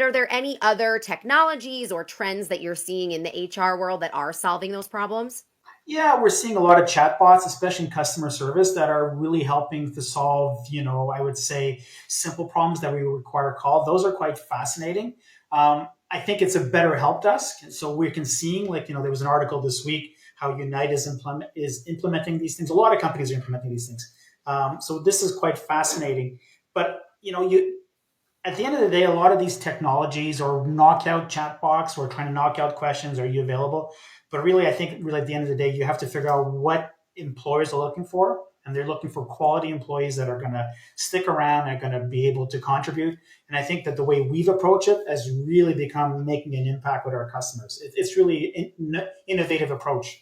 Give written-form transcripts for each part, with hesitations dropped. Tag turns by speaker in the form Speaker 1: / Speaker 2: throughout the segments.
Speaker 1: are there any other technologies or trends that you're seeing in the HR world that are solving those problems?
Speaker 2: Yeah, we're seeing a lot of chatbots, especially in customer service, that are really helping to solve, I would say simple problems that we require call. Those are quite fascinating. I think it's a better help desk. So we can seeing like, there was an article this week how Unite is implementing these things. A lot of companies are implementing these things. So this is quite fascinating. But, at the end of the day, a lot of these technologies or knockout chat box or trying to knock out questions, are you available? But really, I think really at the end of the day, you have to figure out what employers are looking for. And they're looking for quality employees that are going to stick around, are going to be able to contribute. And I think that the way we've approached it has really become making an impact with our customers. It's really an innovative approach.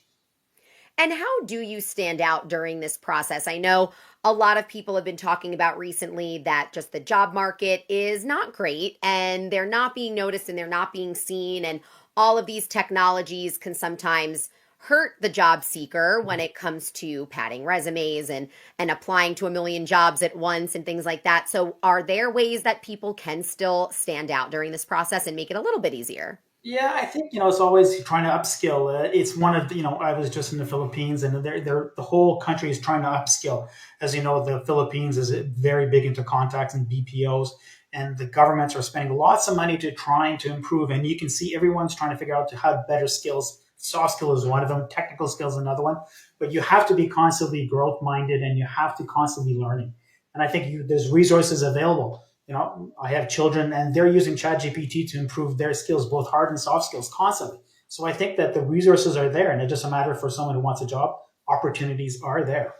Speaker 1: And how do you stand out during this process? I know a lot of people have been talking about recently that just the job market is not great and they're not being noticed and they're not being seen. And all of these technologies can sometimes hurt the job seeker when it comes to padding resumes and applying to a million jobs at once and things like that. So are there ways that people can still stand out during this process and make it a little bit easier?
Speaker 2: Yeah, I think it's always trying to upskill. It's one of I was just in the Philippines, and the whole country is trying to upskill. As you know, the Philippines is very big into contacts and BPOs, and the governments are spending lots of money to trying to improve. And you can see everyone's trying to figure out to have better skills. Soft skill is one of them. Technical skills another one. But you have to be constantly growth minded, and you have to constantly be learning. And I think there's resources available. I have children and they're using ChatGPT to improve their skills, both hard and soft skills, constantly. So I think that the resources are there, and it's just a matter for someone who wants a job. Opportunities are there.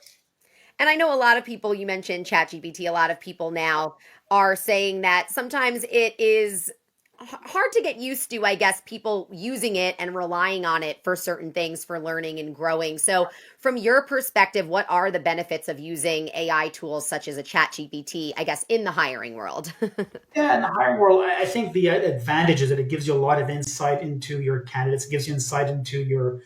Speaker 1: And I know a lot of people, you mentioned ChatGPT, a lot of people now are saying that sometimes it is hard to get used to, I guess, people using it and relying on it for certain things for learning and growing. So, from your perspective, what are the benefits of using AI tools such as a ChatGPT, I guess, in the hiring world?
Speaker 2: Yeah, in the hiring world, I think the advantage is that it gives you a lot of insight into your candidates. It gives you insight into your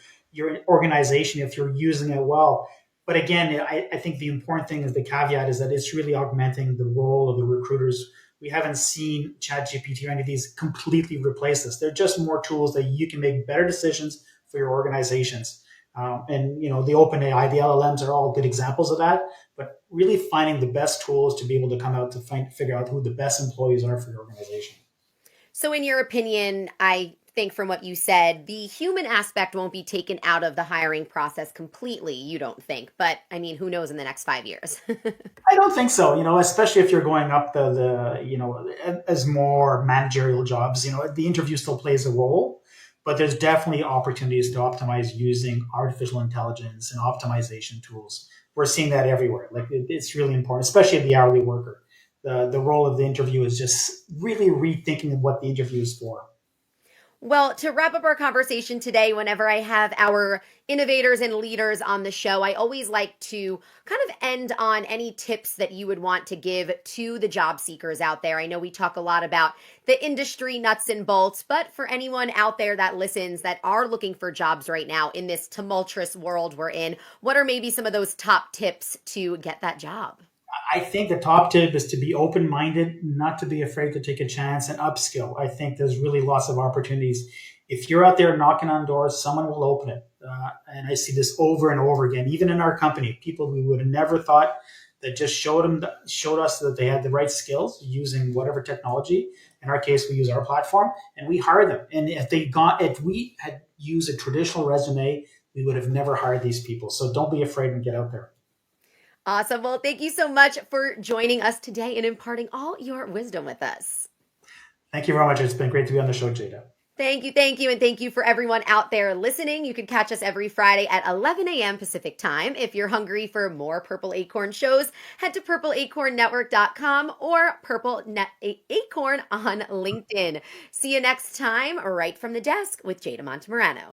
Speaker 2: organization if you're using it well. But again, I think the important thing is the caveat is that it's really augmenting the role of the recruiters. We haven't seen ChatGPT or any of these completely replace this. They're just more tools that you can make better decisions for your organizations. And the OpenAI, the LLMs are all good examples of that. But really finding the best tools to be able to come out to figure out who the best employees are for your organization.
Speaker 1: So, in your opinion, I think from what you said, the human aspect won't be taken out of the hiring process completely, you don't think. But I mean, who knows in the next 5 years?
Speaker 2: I don't think so. Especially if you're going up as more managerial jobs. The interview still plays a role, but there's definitely opportunities to optimize using artificial intelligence and optimization tools. We're seeing that everywhere. Like it's really important, especially the hourly worker. The role of the interview is just really rethinking what the interview is for.
Speaker 1: Well, to wrap up our conversation today, whenever I have our innovators and leaders on the show, I always like to kind of end on any tips that you would want to give to the job seekers out there. I know we talk a lot about the industry nuts and bolts, but for anyone out there that listens that are looking for jobs right now in this tumultuous world we're in, what are maybe some of those top tips to get that job?
Speaker 2: I think the top tip is to be open minded, not to be afraid to take a chance and upskill. I think there's really lots of opportunities. If you're out there knocking on doors, someone will open it. And I see this over and over again, even in our company, people we would have never thought that just showed us that they had the right skills using whatever technology. In our case, we use our platform and we hire them. And if we had used a traditional resume, we would have never hired these people. So don't be afraid and get out there.
Speaker 1: Awesome. Well, thank you so much for joining us today and imparting all your wisdom with us.
Speaker 2: Thank you very much. It's been great to be on the show, Jada.
Speaker 1: Thank you, and thank you for everyone out there listening. You can catch us every Friday at 11 a.m. Pacific Time. If you're hungry for more Purple Acorn shows, head to purpleacornnetwork.com or Acorn on LinkedIn. See you next time, right from the desk with Jada Montemorano.